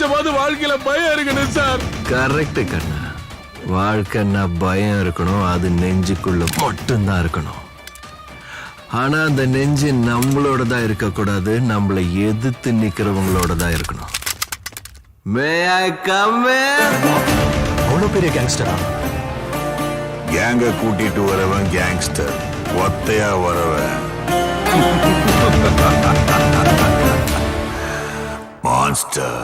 கொஞ்சமாவது வாழ்க்கையில பயம் இருக்கணும் சார். கரெக்ட் கண்ணா. வாழ்க்கைன்னா பயம் இருக்கணும், அது நெஞ்சுக்குள்ள மட்டும்தான் இருக்கணும். ஆனா அந்த நெஞ்சு நம்மளோட தான் இருக்கக்கூடாது, நம்மளை எதிர்த்து நிக்கிறவங்களோட தான் இருக்கணும். மே ஐ கம் இன்? அவ்வளவு பெரிய கேங்ஸ்டரா? கேங்க கூட்டிட்டு வரவன் கேங்ஸ்டர், ஒத்தையா வரவன் மான்ஸ்டர்.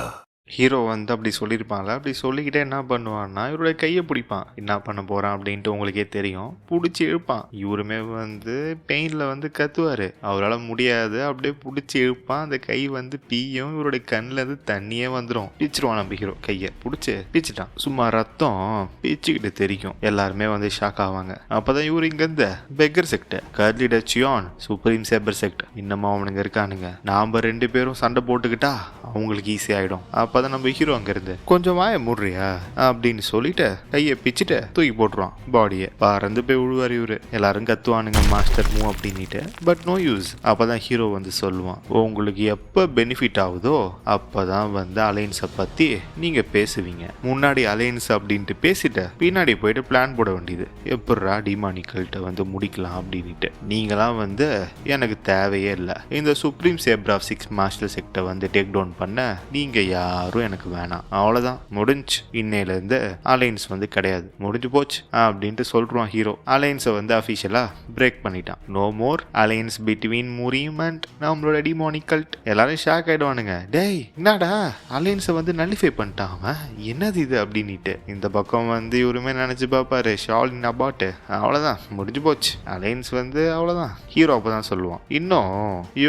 ஹீரோ வந்து அப்படி சொல்லியிருப்பாங்களா? அப்படி சொல்லிக்கிட்டே என்ன பண்ணுவான்னா இவருடைய கையை பிடிப்பான். என்ன பண்ண போகிறான் அப்படின்ட்டு உங்களுக்கே தெரியும். பிடிச்சி இழுப்பான். இவருமே வந்து பெயினில் வந்து கத்துவார். அவரால் முடியாது, அப்படியே பிடிச்சி இழுப்பான். அந்த கை வந்து பீயும். இவருடைய கண்ணில் இருந்து தண்ணியே வந்துடும். பிச்சிருவான் நம்ம ஹீரோ கையை. பிடிச்சி பீச்சிட்டான். சும்மா ரத்தம் பீச்சிக்கிட்டு தெரியும். எல்லாருமே வந்து ஷாக் ஆவாங்க. அப்போ தான் இவர் இங்கேருந்து பெக்கர் செக்ட், கர்லி டச்சியான், சுப்ரீம் சேபர் செக்ட் இன்னமும் அவனுங்க இருக்கானுங்க. நாம் 2 பேரும் சண்டை போட்டுக்கிட்டா அவங்களுக்கு ஈஸி ஆகிடும். அப்பதான் நம்ம ஹீரோ அங்க இருந்து கொஞ்சம் வாய மூடுறியா அப்படின்னு சொல்லிட்டு கையை பிச்சுட்டு தூக்கி போட்டுருவான். பாடியை பறந்து போய் விழுவார் இவரு. எல்லாரும் கத்துவானுங்க மாஸ்டர் மூவ் அப்படின்னுட்டு. But no use. அப்பதான் ஹீரோ வந்து சொல்லுவான், உங்களுக்கு எப்ப பெனிஃபிட் ஆகுதோ அப்பதான் வந்து அலைன்ஸை பத்தி நீங்க பேசுவீங்க. முன்னாடி அலைன்ஸ் அப்படின்ட்டு பேசிட்டு பின்னாடி போயிட்டு பிளான் போட வேண்டியது, எப்படா டிமானிக்கல்ட்ட வந்து முடிக்கலாம் அப்படின்ட்டு. நீங்களாம் வந்து எனக்கு தேவையே இல்லை. இந்த சுப்ரீம் சேபர் ஆஃப் 6 மாஸ்டர் செக்டை வந்து டேக் டவுன் பண்ண நீங்க யாரும் எனக்கு வேணாம். அவ்வளவுதான், முடிஞ்சு. இன்னையிலேருந்து அலைன்ஸ் வந்து கிடையாது, முடிஞ்சு போச்சு அப்படின்ட்டு சொல்றான் ஹீரோ. அலைன்ஸை வந்து அஃபிஷியலா பிரேக் பண்ணிட்டான். No more alliance between Murim and நம்மளோட டிமானிக் கல்ட். எல்லாரும் ஷாக் ஆயிடுவானுங்க. டேய் என்னடா அலைன்ஸை வந்து நலிஃபை பண்ணிட்டான் அவன், என்னது இது அப்படின்ட்டு. இந்த பக்கம் வந்து இவருமே நினைச்சு பார்ப்பாரு, ஷால் இன் அபாட், அவ்வளவுதான் முடிஞ்சு போச்சு அலைன்ஸ் வந்து அவ்வளவுதான். ஹீரோ அப்பதான் சொல்லுவான், இன்னும்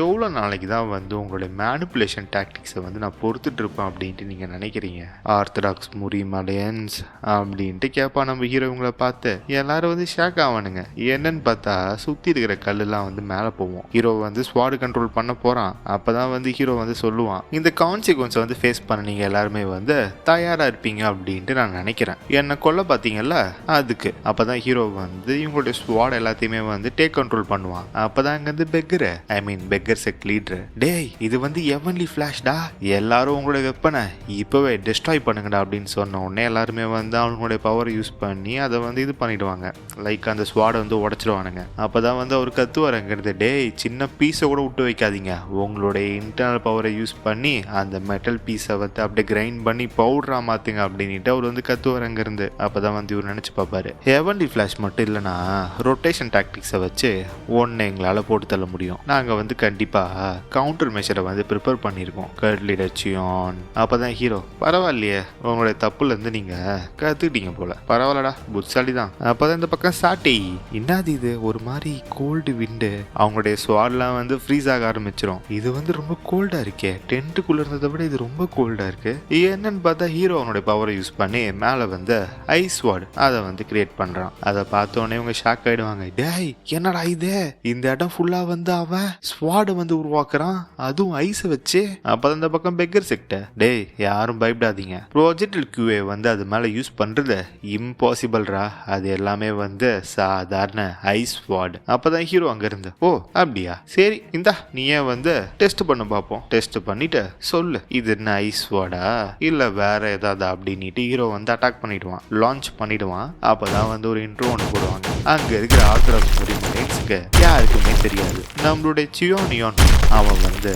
எவ்வளவு நாளைக்கு தான் வந்து உங்களுடைய மேனிப்புலேஷன் டாக்டிக்ஸை வந்து நான் பொறுத்துட்டு இருப்பேன் அப்படின்ட்டு நீங்க நினைக்கிறீங்க? ஆர்த்தடாக்ஸ் முரீம் அலையன்ஸ் அப்படின்ட்டு கேட்பா நம்ம ஹீரோங்களை பார்த்து. எல்லாரும் வந்து ஷாக் ஆவானுங்க. என்னன்னு பார்த்தா சுத்தி இருக்கிற கல்லெல்லாம் வந்து மேலே போவோம். ஹீரோ வந்து ஸ்வாட் கண்ட்ரோல் பண்ண போறான். அப்பதான் வந்து ஹீரோ வந்து சொல்லுவான், இந்த கான்சிக்வன்ஸை வந்து ஃபேஸ் பண்ண நீங்க எல்லாருமே வந்து தயாரா இருப்பீங்க அப்படின்ட்டு நான் நினைக்கிறேன். என்னை கொல்ல பார்த்தீங்கல்ல அதுக்கு. அப்பதான் ஹீரோ வந்து இவங்களுடைய ஸ்வாட் எல்லாத்தையுமே வந்து டேக் கண்ட்ரோல் பண்ணுவான். அப்பதான் அங்க இருந்து பெக்கர் செக்ட் லீடர், டேய் இது வந்து எவன்லி ஃபிளாஷ்டா, எல்லாரும் உங்களுடைய வெப்பனை இப்பவே டிஸ்ட்ராய் பண்ணுங்கடா அப்படின்னு சொன்ன உடனே எல்லாருமே வந்து அவங்களுடைய பவரை யூஸ் பண்ணி அதை வந்து இது பண்ணிடுவாங்க. லைக் அந்த ஸ்வாடை வந்து உடச்சிடுவானுங்க. அப்பதான் வந்து அவர் கத்துவாருங்கிறது, டேய் சின்ன பீஸை கூட விட்டு வைக்காதீங்க, உங்களுடைய இன்டர்னல் பவரை யூஸ் பண்ணி அந்த மெட்டல் பீஸை வந்து அப்படியே கிரைண்ட் பண்ணி பவுடரா மாத்துங்க அப்படின்ட்டு அவர் வந்து கத்துவாருங்க இருந்து. அப்பதான் வந்து இவர் நினைச்சு பார்ப்பாரு, ஹெவன்லி ஃபிளாஷ் மட்டும் இல்லைன்னா ரொட்டேஷன் டாக்டிக்ஸை வச்சு ஒன்னு எங்களால போட்டு தள்ள முடியும். நாங்க வந்து கண்டிப்பா கவுண்டர் மெஷரை வந்து ப்ரிப்பேர் பண்ணியிருக்கோம். கர்லி டச்சியான். அப்பதான் ஹீரோ, பரவாயில்லையே உங்களுடைய தப்புல இருந்து நீங்க கத்துக்கிட்டீங்க போல, பரவாயில்லடா புட்சாலி தான். அப்பதான் இந்த பக்கம் சாட்டி, என்னது இது ஒரு மாதிரி கோல்டு விண்டு, அவங்களுடைய ஸ்வாட்லாம் வந்து ஃப்ரீஸ் ஆக ஆரம்பிச்சிடும். இது வந்து ரொம்ப கோல்டா இருக்கே, டென்ட்டுக்குள்ள இருந்ததை விட இது ரொம்ப கோல்டா இருக்கு. என்னன்னு பார்த்தா ஹீரோ அவனுடைய பவரை யூஸ் பண்ணி மேல வந்து ஐஸ் ஸ்வாட் அதை வந்து கிரியேட் பண்றான். அதை பார்த்தோன்னே இவங்க ஷாக் ஆயிடுவாங்க. டேய் என்னடா இது, இந்த இடம் ஃபுல்லா வந்து அவன் ஸ்வாடை வந்து உருவாக்குறான், அதுவும் ஐஸை வச்சு. அப்பதான் இந்த பக்கம் பெக்கர் செக்ட், டேய் யாரும் பயப்படாதீங்க, ப்ராஜெக்ட் கியூஏ வந்து அது மேல யூஸ் பண்றது இம்பாசிபிள்ரா, அது எல்லாமே வந்து சாதாரண ஐஸ் ஸ்வாட். அப்பதான் ஹீரோ அங்க இருந்து, ஓ அப்படியா சரி இந்தா நீயே வந்து டெஸ்ட் பண்ண பார்ப்போம், டெஸ்ட் பண்ணிட்டு சொல்லு இது என்ன ஐஸ் ஸ்வாடா இல்ல வேற ஏதாவது அப்படின்ட்டு ஹீரோ வந்து அட்டாக் பண்ணிடுவான், லான்ச் பண்ணிடுவான். அப்பதான் வந்து ஒரு இன்ட்ரோ ஒன்று போடுவாங்க. அங்க இருக்கிற ஆர்த்தடாக்ஸ் முரீம்ஸ்க்கு யாருக்குமே தெரியாது நம்மளுடைய சியோனியான் அவன் வந்து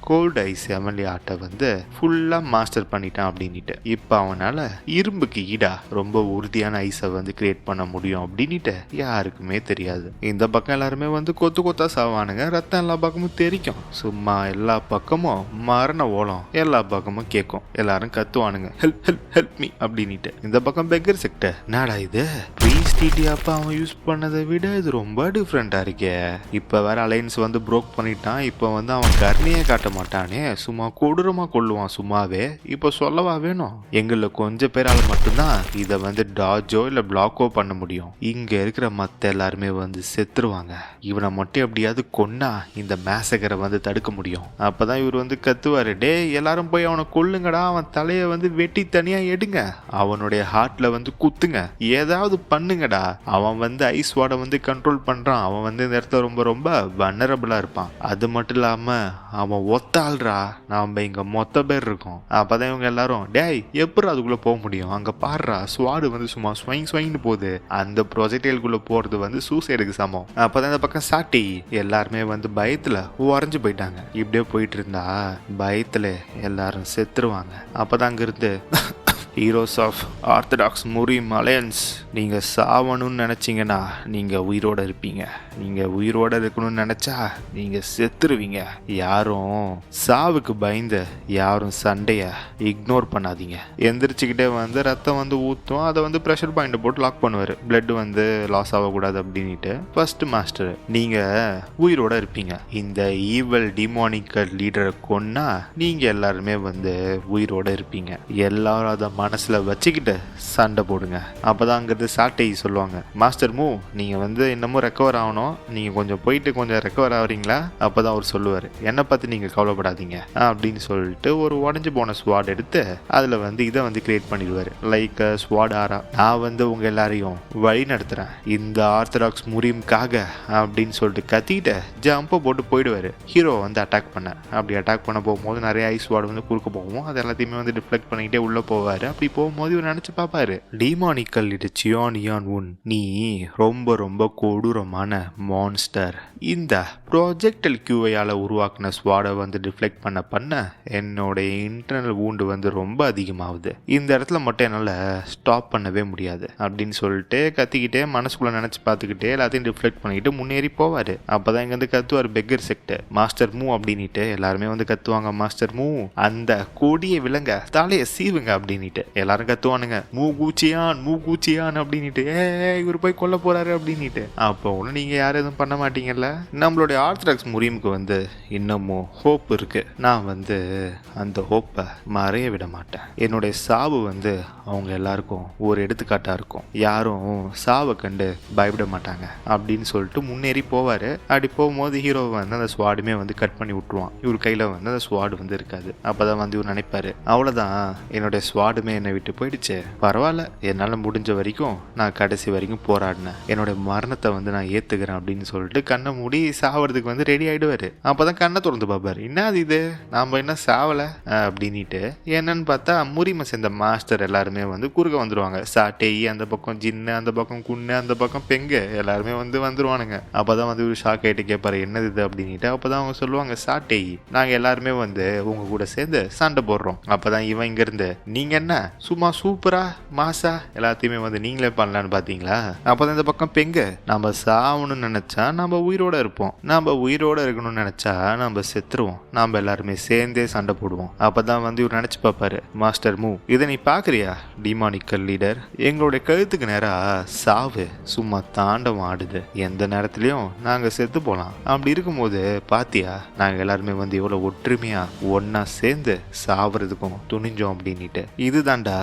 கோல்டு ஐஸ் எம்எல்ஏ ஆட்டை வந்து ஃபுல்லா மாஸ்டர் பண்ணிட்டான் அப்படின்ட்டு. இப்போ அவனால இரும்புக்கு ஈடா ரொம்ப உறுதியான ஐஸை வந்து கிரியேட் பண்ண முடியும் அப்படின்ட்டு யாருக்குமே தெரியாது. இந்த பக்கம் எல்லாருமே வந்து கொத்து கொத்தா சாவானுங்க. ரத்தம் எல்லா பக்கமும் தெரிக்கும். சும்மா எல்லா பக்கமும் மரண ஓலம் எல்லா பக்கமும் கேட்கும். எல்லாரும் கத்துவானுங்க, ஹெல்ப் ஹெல்ப் ஹெல்ப் மீ அப்படின்ட்டு. இந்த பக்கம் பெக்கர் செக்டர், நாடா இது ப்ரீஸ்டிடி அப்ப அவன் யூஸ் பண்ணதை விட இது ரொம்ப டிஃப்ரெண்டா இருக்கே. இப்ப வேற அலைன்ஸ் வந்து ப்ரோக் பண்ணிட்டான். இப்ப வந்து அவன் கர்ணியே காட்ட மாட்டானே, சும்மா கொடூரமா கொள்ளுவான் சும்மாவே. இப்ப சொல்லவா வேணும், எங்கள கொஞ்சம் பேரால மட்டும்தான் இதை வந்து டாஜோ இல்ல பிளாக்கோ பண்ண முடியும். இங்க இருக்கிற மத்த எல்லாருமே வந்து செத்துருவாங்க. இவனை மட்டும் எப்படியாவது கொன்னா இந்த மேசகரை வந்து தடுக்க முடியும். அப்பதான் இவர் வந்து கத்துவாரு, டே எல்லாரும் போய் அவனை கொல்லுங்கடா, அவன் தலையை வந்து வெட்டி தனியா எடுங்க, அவனுடைய ஹார்ட்ல வந்து குத்துங்க, ஏதாவது பண்ணுங்கடா இல்லடா, அவன் வந்து ஐஸ் வார்டை வந்து கண்ட்ரோல் பண்றான். அவன் வந்து இந்த இடத்துல ரொம்ப ரொம்ப வனரபிளா இருப்பான். அது மட்டும் இல்லாம அவன் ஒத்தாள்றா, நாம இங்க மொத்த பேர் இருக்கோம். அப்பதான் இவங்க எல்லாரும் டேய் எப்படி அதுக்குள்ள போக முடியும், அங்க பாடுறா ஸ்வாடு வந்து சும்மா ஸ்வைன்னு போகுது, அந்த ப்ரொஜெக்டைலுக்குள்ள போறது வந்து சூசைடுக்கு சமம். அப்பதான் இந்த பக்கம் சாட்டி எல்லாருமே வந்து பயத்துல உறைஞ்சு போயிட்டாங்க. இப்படியே போயிட்டு இருந்தா பயத்துல எல்லாரும் செத்துருவாங்க. அப்பதான் அங்க இருந்து ஹீரோஸ் ஆஃப் ஆர்த்தடாக்ஸ் முரீம் அலையன்ஸ், நீங்கள் சாவணும்னு நினச்சிங்கன்னா நீங்கள் உயிரோடு இருப்பீங்க, நீங்கள் உயிரோடு இருக்கணும்னு நினச்சா நீங்கள் செத்துருவீங்க. யாரும் சாவுக்கு பயந்து யாரும் சண்டையை இக்னோர் பண்ணாதீங்க. எந்திரிச்சுக்கிட்டே வந்து ரத்தம் வந்து ஊற்றும், அதை வந்து ப்ரெஷர் பாயிண்ட் போட்டு லாக் பண்ணுவார், பிளட் வந்து லாஸ் ஆகக்கூடாது அப்படின்ட்டு. ஃபர்ஸ்ட் மாஸ்டர், நீங்கள் உயிரோடு இருப்பீங்க. இந்த ஈவல் டிமானிக்கல் லீடரை கொன்னா நீங்கள் எல்லாருமே வந்து உயிரோடு இருப்பீங்க. எல்லாரும் அதை மனசுல வச்சுக்கிட்டு சண்டை போடுங்க. அப்பதான் அங்கிருந்து சாட்டை சொல்லுவாங்க, மாஸ்டர் மூ நீங்க வந்து இன்னமும் ரெக்கவர் ஆகணும், நீங்க கொஞ்சம் போயிட்டு கொஞ்சம் ரெக்கவர் ஆகுறீங்களா? அப்பதான் அவர் சொல்லுவாரு, என்னை பத்தி நீங்க கவலைப்படாதீங்க அப்படின்னு சொல்லிட்டு ஒரு உடஞ்சு போன ஸ்வாட் எடுத்து அதுல வந்து இதை வந்து கிரியேட் பண்ணிடுவாரு, லைக் ஸ்வாட் ஆரா. நான் வந்து உங்க எல்லாரையும் வழி நடத்துறேன் இந்த ஆர்த்தடாக்ஸ் முரீம்காக அப்படின்னு சொல்லிட்டு கத்திட்டு ஜம்பை போட்டு போயிடுவாரு ஹீரோ வந்து அட்டாக் பண்ண. அப்படி அட்டாக் பண்ண போகும்போது நிறைய ஐஸ் வார்டு வந்து குறுக்க போகும், அது எல்லாத்தையுமே வந்து டிஃப்ளெக்ட் பண்ணிக்கிட்டே உள்ள போவாரு. அப்படி போகும்போது இவர் நினைச்சு பார்ப்பாரு, டிமானிக்கல் சியான் உன், நீ ரொம்ப ரொம்ப கொடூரமான மான்ஸ்டர். இந்த ப்ராஜெக்டல் கியூவையால உருவாக்கின ஸ்வாடை வந்து டிஃப்ளெக்ட் பண்ண என்னோடைய இன்டர்னல் வூண்டு வந்து ரொம்ப அதிகமாகுது. இந்த இடத்துல மட்டும் என்னால் ஸ்டாப் பண்ணவே முடியாது அப்படின்னு சொல்லிட்டு கத்திக்கிட்டே மனசுக்குள்ள நினைச்சு பார்த்துக்கிட்டே எல்லாத்தையும் டிஃப்ளெக்ட் பண்ணிக்கிட்டு முன்னேறி போவாரு. அப்பதான் இங்க வந்து கத்துவார் பெக்கர் செக்ட், மாஸ்டர் மூ அப்படின்ட்டு எல்லாருமே வந்து கத்துவாங்க, மாஸ்டர் மூ அந்த கொடிய விலங்க தலையை சீவுங்க அப்படின்ட்டு எல்லாரும் கத்துவானுங்க, மூகூச்சியான் அப்படின்ட்டு, இவர் போய் கொல்ல போறாரு அப்படின்ட்டு. அப்போ ஒன்றும் நீங்க யாரும் எதுவும் பண்ண மாட்டீங்கல்ல. நம்மளுடைய ஆர்த்தடாக்ஸ் முரீமுக்கு வந்து இன்னமும் ஹோப் இருக்கு. நான் வந்து அந்த ஹோப்பை மறைய விட மாட்டேன். என்னுடைய சாவு வந்து அவங்க எல்லாருக்கும் ஒரு எடுத்துக்காட்டா இருக்கும். யாரும் சாவை கண்டு பயப்பட மாட்டாங்க அப்படின்னு சொல்லிட்டு முன்னேறி போவாரு. அப்படி போகும்போது ஹீரோ வந்து அந்த ஸ்வாடுமே வந்து கட் பண்ணி விட்டுருவான். இவர் கையில வந்து அந்த ஸ்வாடு வந்து இருக்காது. அப்பதான் வந்து இவர் நினைப்பாரு, அவ்வளவுதான் என்னுடைய ஸ்வாடுமே என்னை விட்டு போயிடுச்சு, பரவாயில்ல, என்னால் முடிஞ்ச வரைக்கும் நான் கடைசி வரைக்கும் போராடினேன், என்னோட மரணத்தை வந்து நான் ஏத்துக்கிறேன் அப்படின்னு சொல்லிட்டு கண்ணை மூடி சாவறதுக்கு வந்து ரெடி ஆயிடுவாரு. அப்பதான் கண்ணை திறந்து பார்ப்பாரு, என்னது இது, நாம என்ன சாவல அப்படின்ட்டு. என்னன்னு பார்த்தா முரிமை சேர்ந்த மாஸ்டர் எல்லாருமே வந்து குறுக்க வந்துருவாங்க. சாட்டை அந்த பக்கம், ஜின்னு அந்த பக்கம், குன்னு அந்த பக்கம், பெங்க எல்லாருமே வந்து வந்துருவானுங்க. அப்பதான் வந்து ஒரு ஷாக் ஆயிட்டு கேட்பாரு, என்னது இது அப்படின்ட்டு. அப்பதான் அவங்க சொல்லுவாங்க, சாட்டை நாங்க எல்லாருமே வந்து உங்க கூட சேர்ந்து சண்டை போடுறோம். அப்பதான் இவன் இங்க இருந்து, நீங்க என்ன சும்மா சூப்பரா மாசா எல்லாத்தையுமே வந்து நீங்களே பண்ணலான்னு பாத்தீங்களா? அப்பதான் இந்த பக்கம் பெங்க, நம்ம சாவணும்னு நினைச்சா நம்ம உயிரோட இருப்போம், நம்ம உயிரோட இருக்கணும்னு நினைச்சா நம்ம செத்துருவோம், நம்ம எல்லாருமே சேர்ந்தே சண்டை போடுவோம். அப்பதான் வந்து இவர் நினைச்சு பார்ப்பாரு, மாஸ்டர் மூ இதை நீ பாக்குறியா டிமானிக்கல் லீடர், எங்களுடைய கழுத்துக்கு நேரா சாவு சும்மா தாண்டவம் ஆடுது, எந்த நேரத்திலயும் நாங்க செத்து போலாம். அப்படி இருக்கும்போது பாத்தியா நாங்க எல்லாருமே வந்து எவ்வளவு ஒற்றுமையா ஒன்னா சேர்ந்து சாவறதுக்கும் துணிஞ்சோம் அப்படின்ட்டு. இதுதான்டா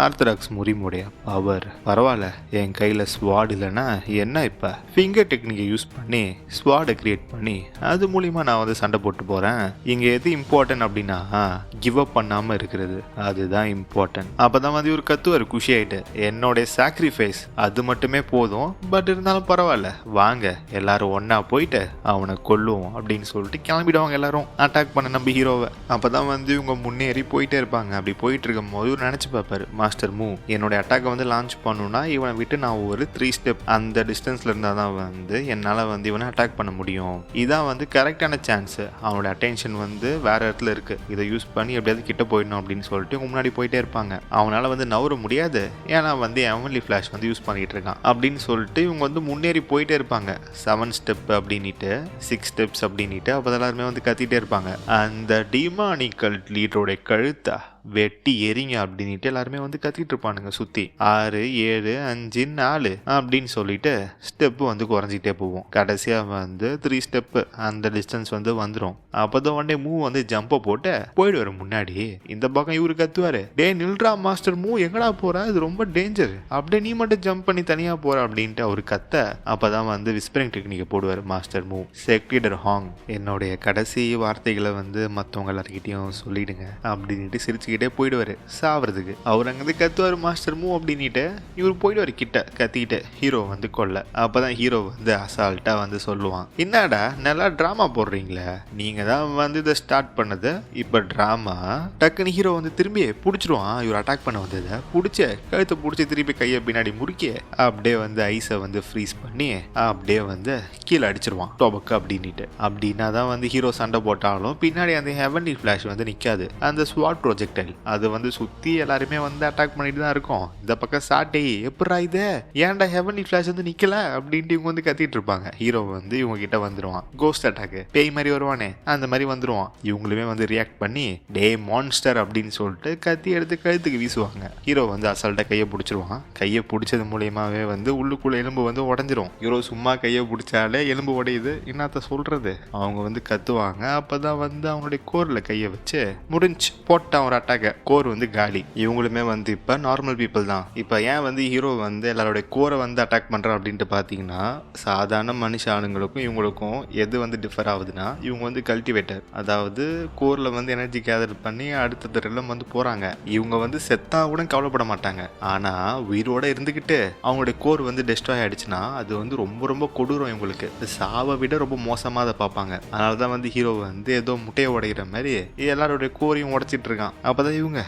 ஆர்த்தடாக்ஸ் முரீமுடைய பவர். பரவாயில்ல, என் கையில ஸ்வாட் இல்லைன்னா என்ன, இப்ப ஃபிங்கர் டெக்னிக்கை யூஸ் பண்ணி ஸ்வாடை கிரியேட் பண்ணி அது மூலியமா நான் வந்து சண்டை போட்டு போறேன். இங்க எது இம்பார்ட்டன்ட் அப்படின்னா கிவ் அப் பண்ணாம இருக்கிறது, அதுதான் இம்பார்ட்டன்ட். அப்பதான் வந்து ஒரு கத்துவார் குஷி ஆயிட்டு, என்னோட சாக்ரிஃபைஸ் அது மட்டுமே போதும், பட் இருந்தாலும் பரவாயில்ல, வாங்க எல்லாரும் ஒன்னா போயிட்டு அவனை கொல்லுவோம் அப்படின்னு சொல்லிட்டு கிளம்பிடுவாங்க எல்லாரும் அட்டாக் பண்ண நம்ம ஹீரோவை. அப்பதான் வந்து இவங்க முன்னேறி போயிட்டே இருப்பாங்க. அப்படி போயிட்டு இருக்கும் போது நினைச்சு பார்ப்பாரு, மாஸ்டர் மூ என்னோட அட்டாக்கை வந்து லான்ச் பண்ணணும்னா இவனை விட்டு நான் ஒரு 3 ஸ்டெப் அந்த டிஸ்டன்ஸ்ல இருந்தா தான் வந்து என்னால வந்து இவனை அட்டாக் பண்ண முடியும். இதான் வந்து கரெக்டான சான்ஸ். அவனோட அட்டென்ஷன் வந்து வேற இடத்துல இருக்கு, இதை யூஸ் பண்ணி எப்படியாவது கிட்ட போயிடணும் அப்படின்னு சொல்லிட்டு இவங்க முன்னாடி போயிட்டே இருப்பாங்க. அவனால வந்து நவர முடியாது, ஏன்னா வந்து எவன்லி ஃபிளாஷ் வந்து யூஸ் பண்ணிட்டு இருக்கான் அப்படின்னு சொல்லிட்டு இவங்க வந்து முன்னேறி போயிட்டே இருப்பாங்க. 7 ஸ்டெப் அப்படின்ட்டு 6 ஸ்டெப்ஸ் அப்படின்ட்டு. அப்போ எல்லாருமே வந்து கத்திட்டே இருப்பாங்க, அந்த டிமானிக்கல் லீடரோட கழுத்தா வெட்டி எரிங்க அப்படின்ட்டு எல்லாருமே வந்து கத்திட்டு இருப்பானுங்க சுத்தி. 6 7 5 4 அப்படின்னு சொல்லிட்டு ஸ்டெப் வந்து குறைஞ்சிட்டே போவோம். கடைசியா வந்து 3 ஸ்டெப் அந்த டிஸ்டன்ஸ் வந்து வந்துடும். அப்பதான் ஒன் டே மூவ் வந்து ஜம்ப போட்டு போயிடுவாரு முன்னாடி. இந்த பக்கம் இவரு கத்துவாரு, டே நில்றா மாஸ்டர் மூவ், எங்கடா போற, இது ரொம்ப டேஞ்சர், அப்படியே நீ மட்டும் ஜம்ப் பண்ணி தனியா போற அப்படின்ட்டு அவரு கத்த. அப்பதான் வந்து விஸ்பரிங் டெக்னிக்கை போடுவாரு மாஸ்டர் மூவ். செக்லிடர் ஹாங், என்னுடைய கடைசி வார்த்தைகளை வந்து மற்றவங்க எல்லாருக்கிட்டையும் சொல்லிடுங்க அப்படின்ட்டு சிரிச்சு பேசிக்கிட்டே போயிடுவாரு சாவறதுக்கு. அவர் அங்கிருந்து கத்துவாரு மாஸ்டர் மூவ் அப்படின்ட்டு. இவர் போயிடுவாரு கிட்ட கத்திக்கிட்டு ஹீரோ வந்து கொல்ல. அப்பதான் ஹீரோ வந்து அசால்ட்டா வந்து சொல்லுவான், என்னடா நல்லா டிராமா போடுறீங்களே, நீங்க தான் வந்து இதை ஸ்டார்ட் பண்ணது, இப்ப டிராமா. டக்குன்னு ஹீரோ வந்து திரும்பி பிடிச்சிருவான். இவர் அட்டாக் பண்ண வந்ததை பிடிச்ச கழுத்தை பிடிச்சி திருப்பி கையை பின்னாடி முடிக்க அப்படியே வந்து ஐஸை வந்து ஃப்ரீஸ் பண்ணி அப்படியே வந்து கீழே அடிச்சிருவான் டொபக்கு அப்படின்ட்டு. அப்படின்னா தான் வந்து ஹீரோ சண்டை போட்டாலும் பின்னாடி அந்த ஹெவன்லி ஃபிளாஷ் வந்து நிற்காது. அந்த ஸ்வாட் ப்ரொஜெக்டைல் அது வந்து சுற்றி எல்லாருமே வந்து அட்டாக் பண்ணிட்டு தான் இருக்கும். இந்த பக்கம் சாட்டை எப்படா இது, ஏன்டா ஹெவன்லி ஃபிளாஷ் வந்து நிற்கல அப்படின்ட்டு இவங்க வந்து கத்திட்டு இருப்பாங்க. ஹீரோ வந்து இவங்க கிட்ட வந்துடுவான். கோஸ்ட் அட்டாக்கு பேய் மாதிரி வருவானே அந்த மாதிரி வந்துடுவான். இவங்களுமே வந்து ரியாக்ட் பண்ணி டே மான்ஸ்டர் அப்படின்னு சொல்லிட்டு கத்தி எடுத்து கழுத்துக்கு வீசுவாங்க. ஹீரோ வந்து அசால்ட்டா கையை பிடிச்சிருவான். கையை பிடிச்சது மூலியமாவே வந்து உள்ளுக்குள்ள எலும்பு வந்து உடஞ்சிரும். ஹீரோ சும்மா கையை பிடிச்சாலே எலும்பு உடையுது, என்னத்த சொல்றது. அவங்க வந்து கத்துவாங்க. அப்பதான் வந்து அவங்களுடைய கோர்ல கையை வச்சு முடிஞ்சு போட்டான் ஒரு அட்டாக்க. கோர் வந்து காலி. இவங்களுமே வந்து இப்ப நார்மல் பீப்புள் தான். இப்ப ஏன் வந்து ஹீரோ வந்து எல்லாருடைய கோரை வந்து அட்டாக் பண்றான் அப்படின்ட்டு பாத்தீங்கன்னா, சாதாரண மனுஷ ஆளுங்களுக்கும் இவங்களுக்கும் எது வந்து டிஃபர் ஆகுதுன்னா, இவங்க வந்து கல்டிவேட்டர், அதாவது கோர்ல வந்து எனர்ஜி கேதர் பண்ணி அடுத்த ரெல்லம் வந்து போறாங்க. இவங்க வந்து செத்தா கூட கவலைப்பட மாட்டாங்க. ஆனா உயிரோட இருந்துகிட்டு அவங்களுடைய கோர் வந்து டெஸ்ட்ராய் ஆயிடுச்சுன்னா அது வந்து ரொம்ப ரொம்ப கொடூரம். இவங்களுக்கு சாவை விட ரொம்ப மோசமா அதை பார்ப்பாங்க. அதனாலதான் வந்து ஹீரோ வந்து ஏதோ முட்டையை உடைகிற மாதிரி எல்லாருடைய கோரையும் உடைச்சிட்டு இருக்கான். அப்பதான் இவங்க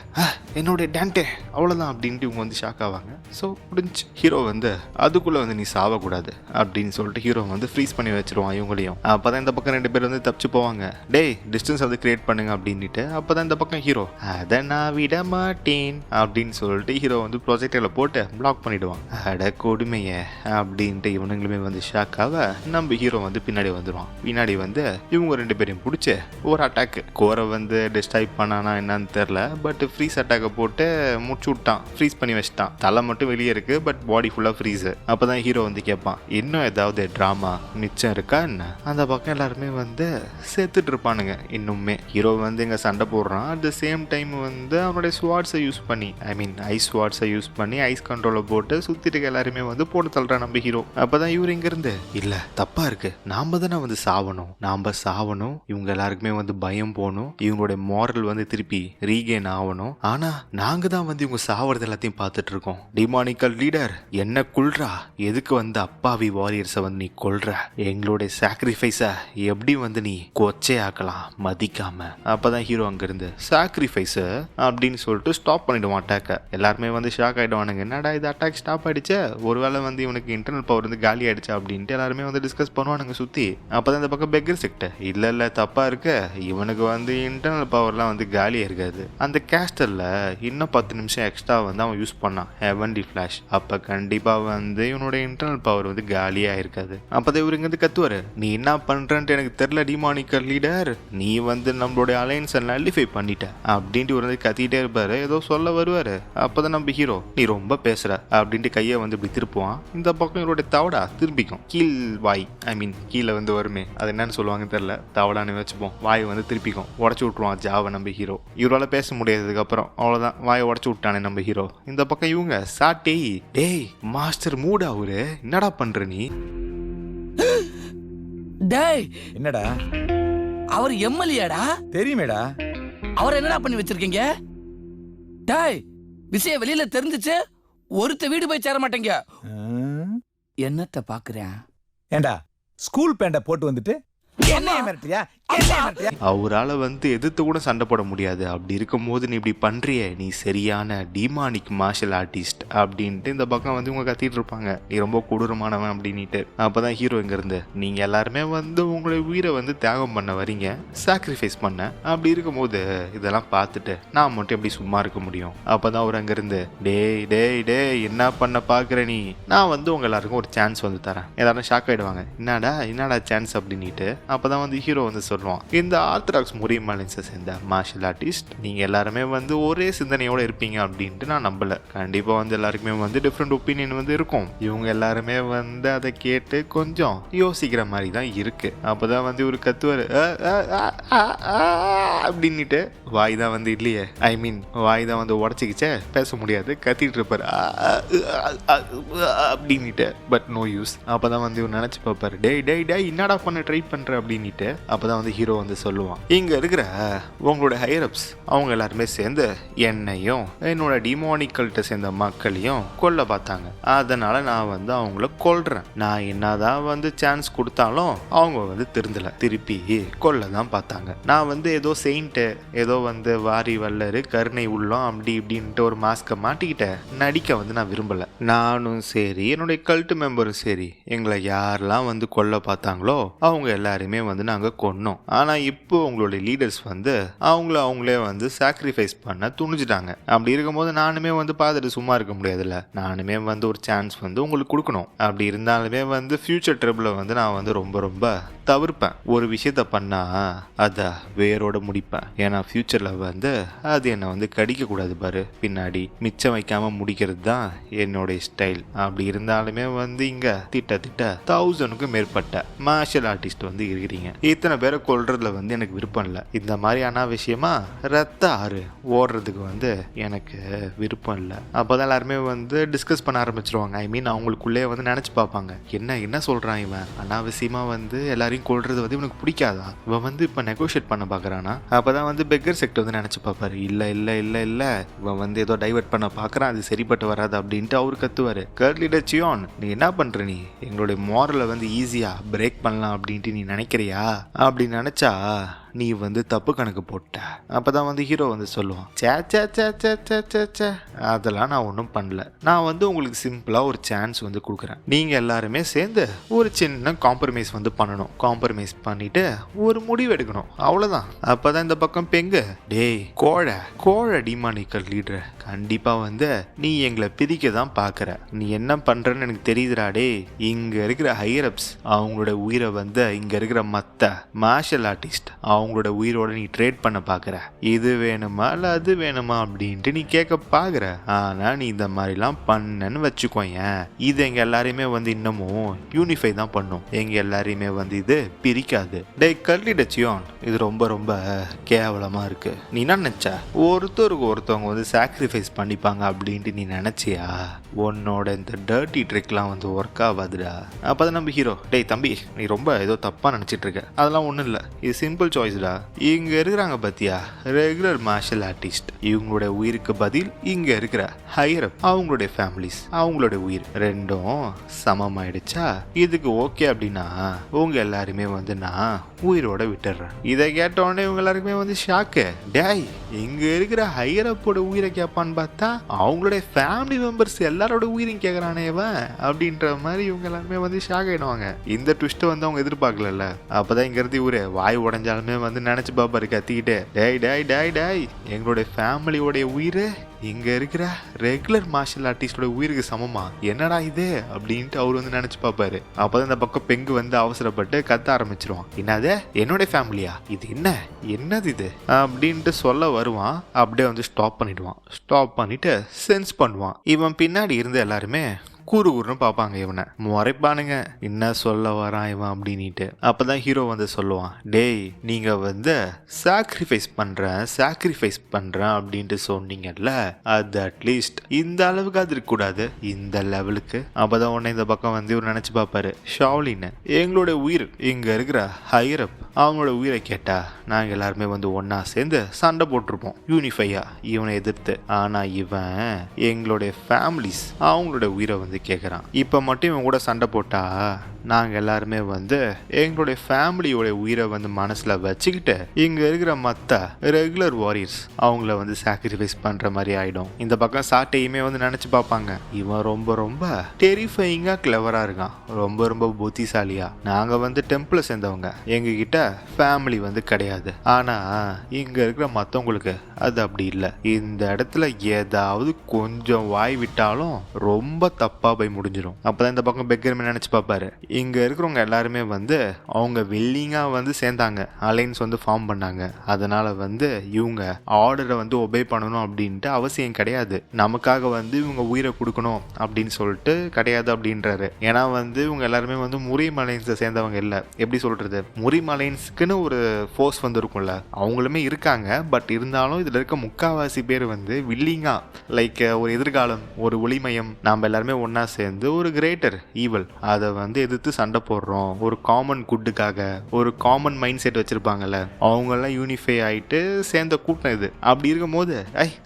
என்னுடைய டேண்டே அவ்வளவுதான் அப்படின்ட்டு இவங்க வந்து ஷாக் ஆவாங்க. ஸோ முடிஞ்சு ஹீரோ வந்து அதுக்குள்ள வந்து நீ சாவக்கூடாது அப்படின்னு சொல்லிட்டு ஹீரோ வந்து ஃப்ரீஸ் பண்ணி வச்சிருவான் இவங்களையும். அப்பதான் இந்த பக்கம் 2 பேர் வந்து தப்பிச்சு போவாங்க. டேய் டிஸ்டன்ஸ் வந்து கிரியேட் பண்ணுங்க அப்படின்ட்டு. அப்பதான் இந்த பக்கம் ஹீரோ அதை நான் விட மாட்டேன் அப்படின்னு சொல்லிட்டு ஹீரோ வந்து ப்ரொஜெக்டர்ல போட்டு பிளாக் பண்ணிடுவான். அட கொடுமைய அப்படின்ட்டு இவனுங்களுமே வந்து ஷாக் ஆக நம்ம ஹீரோ வந்து பின்னாடி வந்துடுவான். பின்னாடி வந்து இவங்க 2 பேரையும் பிடிச்சி ஒரு அட்டாக்கு கோரை வந்து டிஸ்ட்ராய் பண்ணானா என்னன்னு தெரியல, பட் ஃப்ரீஸ் அட்டாக்கை போட்டு முடிச்சு விட்டான். ஃப்ரீஸ் பண்ணி வச்சிட்டான். தலை மட்டும் வெளியே இருக்கு, பட் பாடி ஃபுல்லா ஃப்ரீஸ். அப்பதான் ஹீரோ வந்து கேட்பான், இன்னும் ஏதாவது டிராமா மிச்சம் இருக்கா என்ன? அந்த பக்கம் எல்லாருமே வந்து சேர்த்துட்டு இருப்பானுங்க. இன்னுமே ஹீரோ வந்து இங்க சண்டை போடுறான். அட் த சேம் டைம் வந்து அவனுடைய ஸ்வாட்ஸை யூஸ் பண்ணி, ஐ மீன் ஐஸ் ஸ்வாட்ஸை யூஸ் பண்ணி ஐஸ் கண்ட்ரோலை போட்டு சுத்திட்டு எல்லாருமே வந்து போட்டு தள்ளுறான் நம்ம ஹீரோ. அப்பதான் இவரு இங்க இருந்து இல்ல தப்பா இருக்கு, நாம தானே வந்து சாவணும், நாம சாவணும், இவங்க எல்லாருக்குமே வந்து பயம் போகணும், இவங்களுடைய மாரல் வந்து திருப்பி ரீகெயின் ஆகணும். ஆனா நாங்க தான் வந்து இவங்க சாவறது எல்லாத்தையும் பார்த்துட்டு இருக்கோம். டிமானிக்கல் லீடர் என்ன கொல்றா, எதுக்கு வந்து அப்பாவி வாரியர்ஸை வந்து நீ கொல்ற, எங்களுடைய சாக்ரிஃபைஸ எப்படி வந்து நீ கொச்சை ஆக்கலாம் மதிக்காம. அப்பதான் ஹீரோ அங்க இருந்து சாக்ரிஃபைஸ் அப்படின்னு சொல்லிட்டு ஸ்டாப் பண்ணிடுவான் அட்டாக்க. எல்லாருமே வந்து ஷாக் ஆயிடுவானுங்க, என்னடா இது அட்டாக் ஸ்டாப் ஆயிடுச்சு, ஒருவேளை வந்து இவனுக்கு இன்டர்னல் பவர் வந்து காலி ஆயிடுச்சு அப்படின்ட்டு எல்லாருமே வந்து டிஸ்கஸ் பண்ணுவானுங்க சுத்தி. அப்பதான் இந்த பக்கம் பெக்கர் செக்டர் இல்ல தப்பா இருக்கு, இவனுக்கு வந்து இன்டர்னல் பவர்லாம் வந்து காலியா இருக்காது. அந்த கேஸ்டர்ல இன்னும் 10 நிமிஷம் எக்ஸ்ட்ரா வந்து அவன் யூஸ் பண்ணான் ஹெவன்லி ஃபிளாஷ். அப்ப கண்டிப்பா வந்து இவனோட இன்டர்னல் பவர் வந்து காலியா இருக்காது. அப்பதான் இவரு இங்க கத்துவாரு, நீ என்ன பண்றன்ட்டு எனக்கு தெரியல டிமானிக்கல் லீடர், நீ வந்து நம்மளுடைய அலையன்ஸை நல்லிஃபை பண்ணிட்ட அப்படின்ட்டு ஒரு வந்து கத்திட்டே இருப்பாரு. ஏதோ சொல்ல வருவாரு. அப்பதான் நம்ம ஹீரோ நீ ரொம்ப பேசுற அப்படின்ட்டு கையை வந்து இப்படி திருப்புவான். இந்த பக்கம் இவருடைய தவடா திரும்பிக்கும் கீழ் வாய், ஐ மீன் கீழே வந்து வருமே, அது என்னன்னு சொல்லுவாங்கன்னு தெரியல, தவடான்னு வச்சுப்போம். வாய் வந்து திருப்பிக்கும், உடச்சு விட்டுருவான் ஜாவை நம்ம ஹீரோ. இவரால பேச முடியாததுக்கு அப்புறம் அவ்வளவுதான், வாயை உடச்சு விட்டானே நம்ம ஹீரோ. இந்த பக்கம் இவங்க சாட்டே, டேய் மாஸ்டர் மூட் அவரு என்னடா பண்ற நீ? டேய் என்னடா அவர் எம்எல்ஏடா தெரியுமேடா. அவர் என்னடா பண்ணி வச்சிருக்கீங்க? டேய் விஷயம் வெளியில தெரிஞ்சிச்சு ஒருத்த வீடு போய் சேர மாட்டேங்க. என்னத்த பாக்குறேன்? ஏண்டா ஸ்கூல் பேண்ட போட்டு வந்துட்டு என்ன மிரட்டியா? அவரால் வந்து எதிர்த்து கூட சண்டை போட முடியாது. அப்படி இருக்கும்போது நீ இப்படி பண்றியே, நீ சரியான டிமானிக் மார்ஷல் ஆர்டிஸ்ட் அப்படின்ட்டு இந்த பக்கம் வந்து இவங்க கத்திட்டு இருப்பாங்க, நீ ரொம்ப கொடூரமானவன் அப்படின்ட்டு. அப்பதான் ஹீரோ இங்க இருந்து, நீங்க எல்லாருமே வந்து உங்களுடைய உயிரை வந்து தியாகம் பண்ண வரீங்க, சாக்ரிஃபைஸ் பண்ண. அப்படி இருக்கும்போது இதெல்லாம் பார்த்துட்டு நான் மட்டும் எப்படி சும்மா இருக்க முடியும்? அப்பதான் அவர் அங்க இருந்து, டேய் டேய் டேய் என்ன பண்ண பாக்குற நீ, நான் வந்து உங்க எல்லாருக்கும் ஒரு சான்ஸ் வந்து தரேன். எல்லாரும் ஷாக் ஆயிடுவாங்க, என்னடா சான்ஸ் அப்படின்ட்டு. அப்பதான் வந்து ஹீரோ வந்து சொல்லுவான், இந்த ஆர்த்தடாக்ஸ் முரியம் அலைன்ஸை சேர்ந்த மார்ஷல் ஆர்டிஸ்ட் நீங்க எல்லாருமே வந்து ஒரே சிந்தனையோட இருப்பீங்க அப்படின்ட்டு நான் நம்பல. கண்டிப்பா வந்து எல்லாருக்குமே வந்து டிஃப்ரெண்ட் ஒப்பீனியன் வந்து இருக்கும். இவங்க எல்லாருமே வந்து அதை கேட்டு கொஞ்சம் யோசிக்கிற மாதிரி தான் இருக்கு. அப்பதான் வந்து ஒரு கத்துவாரு, அப்படின்னுட்டு வாய் தான் வந்து இல்லையே, ஐ மீன் வாய் தான் வந்து உடச்சிக்கிச்சே, பேச முடியாது, கத்திட்டு இருப்பாரு அப்படின்னுட்டு. But no use. அப்பதான் வந்து இவர் நினைச்சு பார்ப்பாரு, டேய் டேய் டேய் என்னடா பண்ண ட்ரை பண்ற அப்படின்னுட்டு. அப்பதான் வந்து ஹீரோ வந்து சொல்லுவான், இங்க இருக்கிற உங்களோட ஹையரப்ஸ் அவங்க எல்லாருமே சேர்ந்து என்னையும் என்னோட டிமோனிக்கல்கிட்ட சேர்ந்த மக்களையும் கொல்ல பார்த்தாங்க. அதனால நான் வந்து அவங்கள கொல்றேன். நான் என்னதான் வந்து சான்ஸ் கொடுத்தாலும் அவங்க வந்து திருந்தல, திருப்பி கொல்ல தான் பார்த்தாங்க. நான் வந்து ஏதோ செயின்ட்டு, ஏதோ வந்து வாரி வல்லரு கருணை உள்ளம் அப்படி இப்படின்ட்டு ஒரு மாஸ்கை மாட்டிக்கிட்ட நடிக்க வந்து நான் விரும்பல. நானும் சரி என்னுடைய கல்ட் மெம்பரும் சரி எங்களை யாரெல்லாம் வந்து கொல்ல பார்த்தாங்களோ அவங்க எல்லாருமே வந்து நாங்கள் கொன்னோம். ஆனால் இப்போ உங்களுடைய லீடர்ஸ் வந்து அவங்களே வந்து சாக்ரிஃபைஸ் பண்ண துணிஞ்சிட்டாங்க. அப்படி இருக்கும்போது நானுமே வந்து பார்த்துட்டு சும்மா இருக்க முடியாதுல்ல, நானுமே வந்து ஒரு சான்ஸ் வந்து உங்களுக்கு கொடுக்கணும். அப்படி இருந்தாலுமே வந்து ஃபியூச்சர் ட்ரிபிளை வந்து நான் வந்து ரொம்ப ரொம்ப தவிர்ப்பேன். ஒரு விஷயத்த பண்ணா அதை வேரோட முடிப்பேன். ஏன்னா ஃபியூச்சரில் வந்து அது என்னை வந்து கடிக்கக்கூடாது பாரு, பின்னாடி மிச்சம் வைக்காமல் முடிக்கிறது தான் என்னோடைய ஸ்டைல். அப்படி இருந்தாலுமே வந்து இங்கே திட்ட 1000க்கு மேற்பட்ட மார்ஷல் ஆர்டிஸ்ட் வந்து இருக்கிறீங்க. இத்தனை பேரை கொல்றதுல வந்து எனக்கு விருப்பம் இல்லை. இந்த மாதிரி அனாவசியமா ரத்த ஆறு ஓடுறதுக்கு வந்து எனக்கு விருப்பம் இல்லை. அப்போதான் எல்லாருமே வந்து டிஸ்கஸ் பண்ண ஆரம்பிச்சிருவாங்க. ஐ மீன் அவங்களுக்குள்ளே வந்து நினச்சி பார்ப்பாங்க, என்ன சொல்கிறான் இவன், அனாவசியமாக வந்து எல்லாரையும் கொள்றது வந்து இவனுக்கு பிடிக்காதா, இவன் வந்து இப்போ நெகோஷியேட் பண்ண பார்க்குறானா. அப்போதான் வந்து பெக்கர் செக்ட் வந்து நினச்சி பார்ப்பாரு, இல்லை இவன் வந்து ஏதோ டைவர்ட் பண்ண பார்க்குறான், அது சரிப்பட்டு வராது அப்படின்ட்டு அவரு கத்துவார். கர்ட் லீடர் சியோன், நீ என்ன பண்ணுற, நீ எங்களுடைய மோரலை வந்து ஈஸியாக பிரேக் பண்ணலாம் அப்படின்ட்டு நீ நினைக்கிறியா? அப்படி நினச்சா நீ வந்து தப்பு கணக்கு போட்ட. அப்பதான் வந்து ஹீரோ வந்து சொல்லுவான், சே அதெல்லாம் நான் ஒன்றும் பண்ணல. நான் வந்து உங்களுக்கு சிம்பிளாக ஒரு சான்ஸ் வந்து கொடுக்குறேன். நீங்கள் எல்லாருமே சேர்ந்து ஒரு சின்ன காம்ப்ரமைஸ் வந்து பண்ணணும். காம்ப்ரமைஸ் பண்ணிட்டு ஒரு முடிவு எடுக்கணும், அவ்வளோதான். அப்பதான் இந்த பக்கம் பெங்க, டேய் கோழ டிமானிக்கல் லீடர், கண்டிப்பாக வந்து நீ எங்களை பிரிக்க தான் பார்க்குற. நீ என்ன பண்ணுறன்னு எனக்கு தெரியுதுடா. டே, இங்கே இருக்கிற ஹையரப்ஸ் அவங்களோட உயிரை வந்து இங்கே இருக்கிற மற்ற மார்ஷல் ஆர்டிஸ்ட் அவங்களோட உயிரோட நீ ட்ரேட் பண்ண பார்க்குற. இது வேணுமா இல்லை அது வேணுமா அப்படின்ட்டு நீ கேட்க பார்க்குற. ஆனால் நீ இந்த மாதிரிலாம் பண்ணன்னு வச்சுக்கோயேன், இது எங்கள் எல்லாரையுமே வந்து இன்னமும் யூனிஃபை தான் பண்ணும், எங்கள் எல்லாரையுமே வந்து இது பிரிக்காது. டே கல்லிட சியோன், இது ரொம்ப ரொம்ப கேவலமாக இருக்கு. நீ என்ன நினச்ச, ஒருத்தருக்கு ஒருத்தவங்க வந்து சாக்ரிஃபைஸ் பண்ணிப்பாங்க அப்படின்ட்டு நீ நினச்சியா? உன்னோட இந்த டர்ட்டி ட்ரிக்லாம் வந்து ஒர்க் ஆகாதுடா. அப்போ தான் நம்ம ஹீரோ, டேய் தம்பி, நீ ரொம்ப ஏதோ தப்பாக நினச்சிட்டு இருக்க, அதெல்லாம் ஒன்றும் இல்லை, இது சிம்பிள் சாய்ஸ்டா. இங்க இருக்கிறாங்க பத்தியா ரெகுலர் மார்ஷல் ஆர்டிஸ்ட், இவங்களோட உயிருக்கு பதில் இங்க இருக்கிற ஹையர் அப் அவங்களுடைய ஃபேமிலிஸ் அவங்களோட உயிர் ரெண்டும் சமமாயிடுச்சா? இதுக்கு ஓகே அப்படின்னா உங்க எல்லாருமே வந்து நான் உயிரோட விட்டுறேன். இதை கேட்டோடனே இவங்க எல்லாருக்குமே வந்து ஷாக்கு. டேய், இங்க இருக்கிற ஹையர் அப்போட உயிரை கேட்பான்னு பார்த்தா அவங்களுடைய ஃபேமிலி மெம்பர்ஸ் எல்லாரோட உயிரையும் கேட்கறானேவன் அப்படின்ற மாதிரி இவங்க எல்லாருமே வந்து ஷாக் ஆயிடுவாங்க. இந்த ட்விஸ்ட்டை வந்து அவங்க எதிர்பார்க்கல. அப்பதான் இங்க இருந்து இவரு வாய் உடஞ்சாலுமே வந்து நினைச்சு பாப்பாரு கத்திக்கிட்டே, டேய் எங்களுடைய ஃபேமிலியோடைய உயிர் இங்க இருக்கிற ரெகுலர் மார்ஷல் ஆர்டிஸ்டோட உயிருக்கு சமமா, என்னடா இது அப்படின்ட்டு அவர் வந்து நினைச்சு பார்ப்பாரு. அப்பதான் இந்த பக்கம் பெங்கு வந்து அவசரப்பட்டு கத்த ஆரம்பிச்சிருவான். என்னது, என்னோட ஃபேமிலியா, இது என்னது இது அப்படின்ட்டு சொல்ல வருவான். அப்படியே வந்து ஸ்டாப் பண்ணிட்டு சென்ஸ் பண்ணுவான். இவன் பின்னாடி இருந்த எல்லாருமே கூறுன்னு பார்ப்பாங்க, இவனை முறைப்பானுங்க, என்ன சொல்ல வரான் இவன் அப்படின்ட்டு. அப்பதான் ஹீரோ வந்து சொல்லுவான், டேய் நீங்க வந்து சாக்ரிஃபைஸ் பண்றேன் அப்படின்ட்டு சொன்னீங்கல்ல, அது அட்லீஸ்ட் இந்த அளவுக்கு அது இருக்கக்கூடாது, இந்த லெவலுக்கு. அப்பதான் உடனே இந்த பக்கம் வந்து இவர் நினைச்சு பார்ப்பாரு, ஷாவ்லின் எங்களோட உயிர் இங்க இருக்கிற ஹையர் அப் அவங்களோட உயிரை கேட்டா நாங்க எல்லாருமே வந்து ஒன்னா சேர்ந்து சண்டை போட்டிருப்போம் யூனிஃபையா இவனை எதிர்த்து. ஆனா இவன் எங்களுடைய ஃபேமிலிஸ் அவங்களோட உயிரை வந்து கேட்குறான். இப்போ மட்டும் இவன் கூட சண்டை போட்டா நாங்கள் எல்லாருமே வந்து எங்களுடைய ஃபேமிலியோட உயிரை வந்து மனசில் வச்சுக்கிட்டு இங்கே இருக்கிற மற்ற ரெகுலர் வாரியர்ஸ் அவங்கள வந்து சாக்ரிஃபைஸ் பண்ணுற மாதிரி ஆகிடும். இந்த பக்கம் சாட்டையுமே வந்து நினச்சி பார்ப்பாங்க, இவன் ரொம்ப ரொம்ப டெரிஃபையிங்காக கிளவராக இருக்கான், ரொம்ப ரொம்ப புத்திசாலியா. நாங்கள் வந்து டெம்பிளை சேர்ந்தவங்க, எங்ககிட்ட ஃபேமிலி வந்து கிடையாது. ஆனால் இங்கே இருக்கிற மற்றவங்களுக்கு அது அப்படி இல்லை. இந்த இடத்துல ஏதாவது கொஞ்சம் வாய் விட்டாலும் ரொம்ப தப்பாக போய் முடிஞ்சிடும். அப்போதான் இந்த பக்கம் பெக்கர்மே நினச்சி பார்ப்பாரு, இங்கே இருக்கிறவங்க எல்லாருமே வந்து அவங்க வில்லிங்காக வந்து சேர்ந்தாங்க, அலைன்ஸ் வந்து ஃபார்ம் பண்ணாங்க. அதனால் வந்து இவங்க ஆர்டரை வந்து ஒபே பண்ணணும் அப்படின்ட்டு அவசியம் கிடையாது. நமக்காக வந்து இவங்க உயிரை கொடுக்கணும் அப்படின்னு சொல்லிட்டு கிடையாது அப்படின்றாரு. ஏன்னா வந்து இவங்க எல்லாருமே வந்து முரீம் அலைன்ஸை சேர்ந்தவங்க இல்லை. எப்படி சொல்கிறது, முரீம் அலைன்ஸ்க்குன்னு ஒரு ஃபோர்ஸ் வந்து இருக்கும்ல, அவங்களுமே இருக்காங்க. பட் இருந்தாலும் இதில் இருக்க முக்கால்வாசி பேர் வந்து வில்லிங்கா, லைக் ஒரு எதிர்காலம், ஒரு ஒளிமயம், நாம் எல்லாருமே ஒன்றா சேர்ந்து ஒரு கிரேட்டர் ஈவல் அதை வந்து எதிர்த்து சண்டை போடுறோம், ஒரு காமன் குட்டுக்காக, ஒரு காமன் மைண்ட் செட் வச்சுருப்பாங்கல்ல, அவங்கெல்லாம் யூனிஃபை ஆகிட்டு சேர்ந்த கூட்டம் இது. அப்படி இருக்கும்போது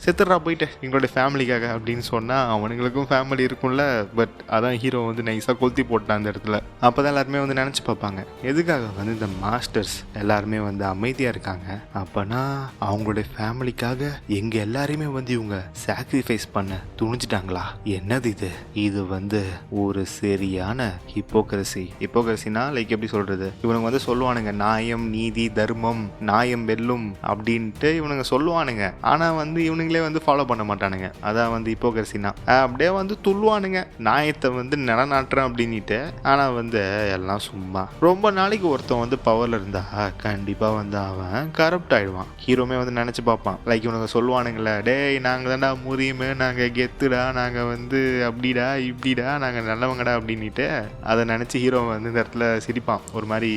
செத்துடுறா போயிட்டு எங்களோட ஃபேமிலிக்காக அப்படின்னு சொன்னால் அவனுங்களுக்கும் ஃபேமிலி இருக்கும்ல. பட் அதான் ஹீரோ வந்து நைஸாக கொளுத்தி போட்டான் அந்த இடத்துல. அப்போ தான் எல்லாருமே வந்து நினச்சி பார்ப்பாங்க, எதுக்காக வந்து இந்த மாஸ்டர்ஸ் எல்லாருமே வந்து அமைதியாக இருக்காங்க, அப்போனா அவங்களுடைய ஃபேமிலிக்காக எங்கள் எல்லாரையுமே வந்து இவங்க சாக்ரிஃபைஸ் பண்ண துணிஞ்சிட்டாங்களா? என்னது இது? இது வந்து ஒரு சரியான ஹிப்போக்ரசினா லைக் எப்படி சொல்கிறது, இவனுங்க வந்து சொல்லுவானுங்க நியாயம், நீதி, தர்மம், நியாயம் வெல்லும் அப்படின்ட்டு இவனுங்க சொல்லுவானுங்க. ஆனால் வந்து இவனுங்களே வந்து ஃபாலோ பண்ண மாட்டானுங்க. அதான் வந்து ஹிப்போக்ரசினா. அப்படியே வந்து துள்ளுவானுங்க நியாயத்தை வந்து நிலநாட்டுறேன் அப்படின்ட்டு. ஆனால் வந்து எல்லாம் சும்மா. ரொம்ப நாளைக்கு ஒருத்தன் வந்து பவரில் இருந்தா கண்டிப்பாக வந்து அவன் கரப்ட் ஆகிடுவான். ஹீரோமே வந்து நினச்சி பார்ப்பான், லைக் இவனுங்க சொல்லுவானுங்களே, டேய் நாங்கள் தான்டா முறியுமே, நாங்கள் கெத்துடா, நாங்கள் வந்து அப்படிடா இப்படிடா, நாங்கள் நல்லவங்கடா அப்படின்ட்டு. அதை நினச்சி ஹீரோ வந்து இந்த இடத்துல சிரிப்பான். ஒரு மாதிரி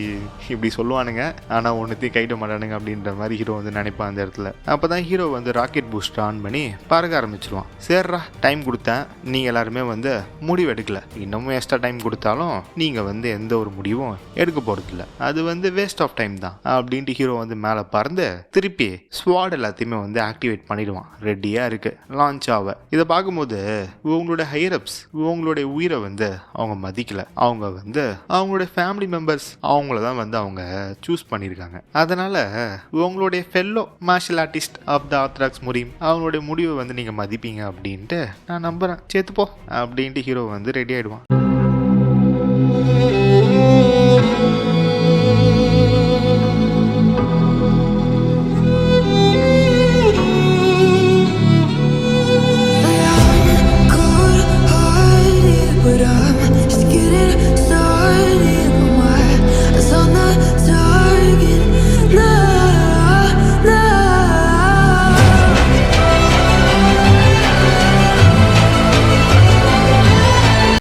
இப்படி சொல்லுவானுங்க ஆனால் ஒன்றுத்தையும் கைவிட மாட்டானுங்க அப்படின்ற மாதிரி ஹீரோ வந்து நினைப்பான் அந்த இடத்துல. அப்போ தான் ஹீரோ வந்து ராக்கெட் பூஸ்டர் ஆன் பண்ணி பறக்க ஆரம்பிச்சிருவான். சேர்றா, டைம் கொடுத்தேன், நீங்கள் எல்லாருமே வந்து முடிவு எடுக்கல, இன்னமும் எக்ஸ்ட்ரா டைம் கொடுத்தாலும் நீங்கள் வந்து எந்த ஒரு முடிவும் எடுக்க போகிறதில்ல, அது வந்து வேஸ்ட் ஆஃப் டைம் தான் அப்படின்ட்டு ஹீரோ வந்து மேலே பறந்து திருப்பி ஸ்வாட் எல்லாத்தையுமே வந்து ஆக்டிவேட் பண்ணிடுவான். ரெடியாக இருக்கு லான்ச் ஆக. இதை பார்க்கும்போது உங்களோட ஹையரப்ஸ் உங்களுடைய உயிரை வந்து அவங்க மதிக்கல. அவங்க வந்து அவங்களுடைய ஃபேமிலி மெம்பர்ஸ் அவங்கள தான் வந்து அவங்க சூஸ் பண்ணியிருக்காங்க. அதனால உங்களுடைய fellow martial artist of the orthodox Murim அவங்களுடைய முடிவை வந்து நீங்கள் மதிப்பீங்க அப்படின்ட்டு நான் நம்புகிறேன். சேர்த்துப்போ அப்படின்ட்டு ஹீரோ வந்து ரெடி ஆகிடுவான்.